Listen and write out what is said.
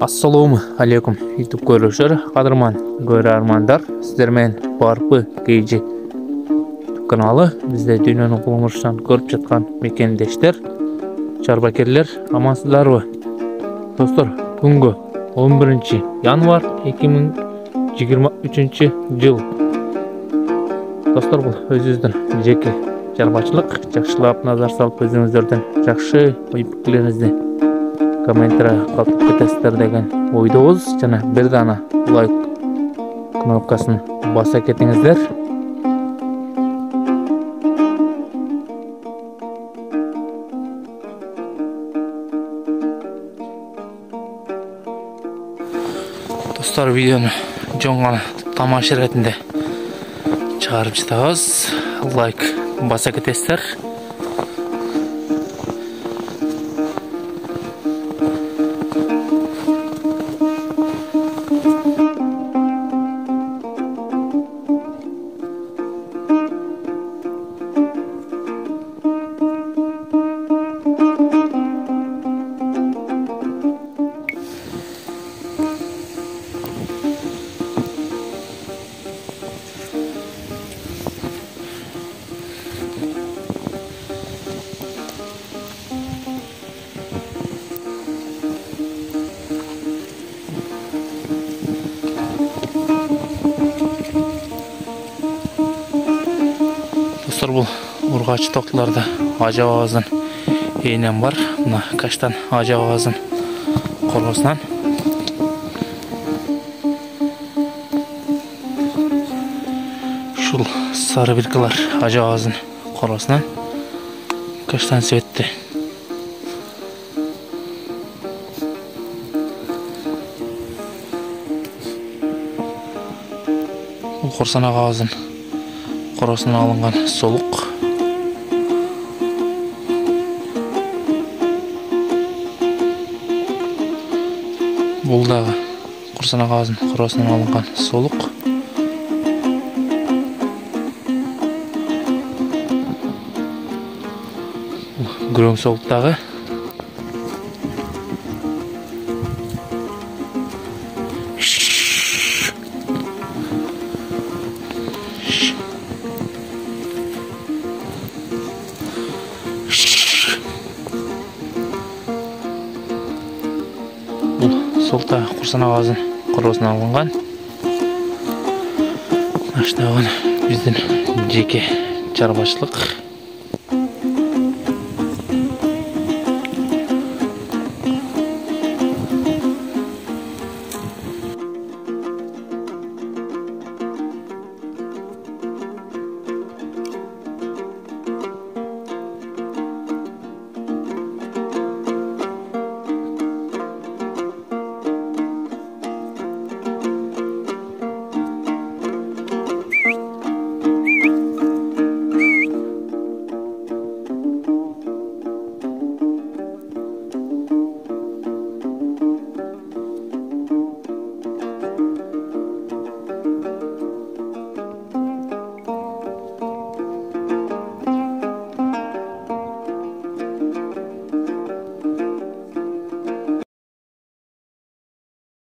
Assalamu alaikum YouTube көрушілер, қадырман көрермандар, сіздермен барпы кейжі каналы бізде дүйнөнің қолмырыштан көріп жатқан мекендештер, чарбакерлер, амансыздарбы? Достар, күнгі 11 январ 2023 жыл. Достар, бұл өзіңіздің жеке чарбачылық, жақшылап назар салып өзіңіздерден жақшы ой-пікірлеріңізді комментарий қалып кетесіздер деген ойдамыз. Жана бір дана лайк кнопкасын баса кетіңіздер. Достар, видеоны жоңғаны тамаша ретінде чыгарып жатабыз. Лайк баса кетесіздер. Бұл ургач тоқтыларда ажа авазын енен бар. Мына каштан ажа авазын қорғасынан. Шул сары біркілер ажа авазын қорғасынан. Каштан светті. Бұл қорсан авазын қорасынан алынған солық. Бұл дағы құрсан ағазын қорасынан алынған солық. Грөң солықтағы. Солта құрсан ағазын құросынан алынған. Аштағын біздің жеке чарбашылық.